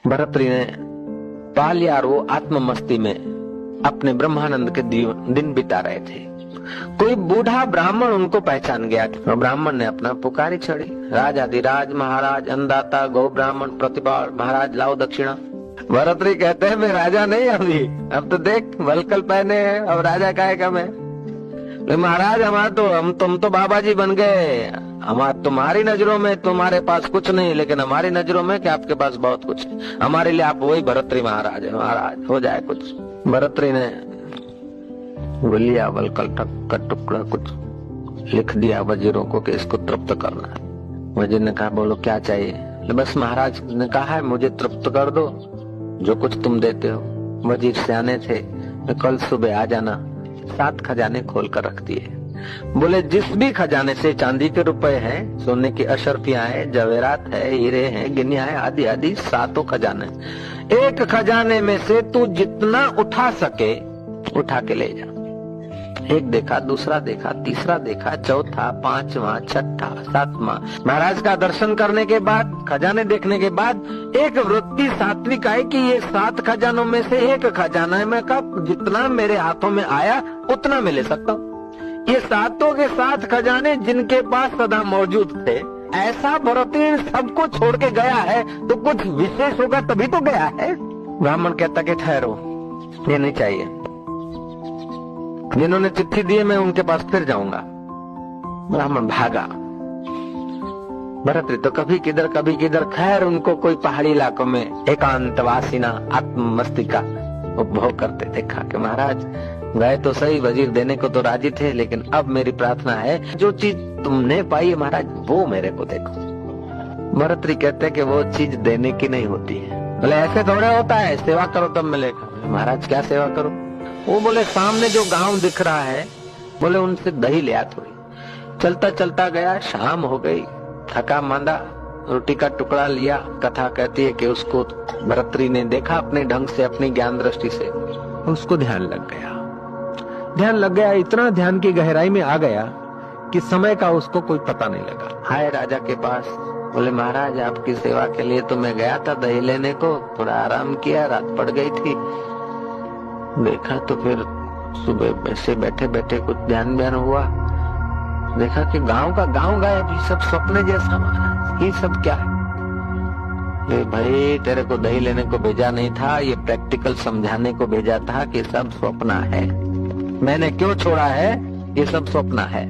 भरतरी ने पा लिया, वो आत्म मस्ती में अपने ब्रह्मानंद के दिन बिता रहे थे। कोई बूढ़ा ब्राह्मण उनको पहचान गया था। ब्राह्मण ने अपना पुकारी छड़ी, राजाधिराज महाराज अन्नदाता गौ ब्राह्मण प्रतिपाल महाराज लाओ दक्षिणा। भरतरी कहते हैं मैं राजा नहीं अभी, अब तो देख वलकल पहने हैं, अब राजा काहे का मैं। महाराज हमारा तो हम तो बाबा जी बन गए, हमारे तुम्हारी नजरों में तुम्हारे पास कुछ नहीं, लेकिन हमारी नजरों में कि आपके पास बहुत कुछ है। हमारे लिए आप वही भरतरी महाराज है, महाराज हो जाए कुछ। भरतरी ने लिया वलकल का टुकड़ा, कुछ लिख दिया वजीरों को कि इसको तृप्त करना है। वजीर ने कहा बोलो क्या चाहिए। बस महाराज ने कहा है मुझे तृप्त कर दो, जो कुछ तुम देते हो। वजीर सियाने थे, कल सुबह आ जाना। 7 खजाने खोल कर रख दिए। बोले जिस भी खजाने से चांदी के रुपए हैं, सोने की अशर्फियां हैं, जवेरात है, हीरे हैं, गिनिया है, आदि आदि 7 खजाने, एक खजाने में से तू जितना उठा सके उठा के ले जा। एक देखा, दूसरा देखा, तीसरा देखा, चौथा, 5वां, 6ठा, 7वां। महाराज का दर्शन करने के बाद, खजाने देखने के बाद एक वृत्ति सात्विक आई कि ये 7 खजानों में से एक खजाना है, मैं कब जितना मेरे हाथों में आया उतना मैं ले सकता हूँ। ये 7 के 7 खजाने जिनके पास सदा मौजूद थे, ऐसा भरतरी सबको छोड़ के गया है तो कुछ विशेष होगा तभी तो गया है। ब्राह्मण कहता कि ठहरो, ये नहीं चाहिए, जिन्होंने चिट्ठी दी है मैं उनके पास फिर जाऊंगा। ब्राह्मण भागा। भरतरी तो कभी किधर, खैर उनको कोई पहाड़ी इलाकों में एकांतवासीना आत्म मस्ती का उपभोग करते देखा कि महाराज गए तो सही, वजीर देने को तो राजी थे, लेकिन अब मेरी प्रार्थना है जो चीज तुमने पाई है महाराज वो मेरे को देखो। भरतरी कहते कि वो चीज देने की नहीं होती है। बोले ऐसे थोड़े होता है, सेवा करो तब मिलेगा। महाराज क्या सेवा करो? वो बोले सामने जो गांव दिख रहा है, बोले उनसे दही ले आ थोड़ी। चलता चलता गया, शाम हो गई, थका मांदा, रोटी का टुकड़ा लिया। कथा कहती है कि उसको भरतरी ने देखा अपने ढंग से, अपनी ज्ञान दृष्टि से, उसको ध्यान लग गया। इतना ध्यान की गहराई में आ गया कि समय का उसको कोई पता नहीं लगा। हाय राजा के पास, बोले महाराज आपकी सेवा के लिए तो मैं गया था दही लेने को, थोड़ा आराम किया, रात पड़ गई थी। देखा तो फिर सुबह ऐसे बैठे बैठे कुछ ध्यान हुआ, देखा कि गांव का गांव गायब, ये सब सपने जैसा। महाराज ये सब क्या है? ये भाई तेरे को दही लेने को भेजा नहीं था, ये प्रैक्टिकल समझाने को भेजा था कि सब स्वप्न है। मैंने क्यों छोड़ा है, ये सब स्वप्न है।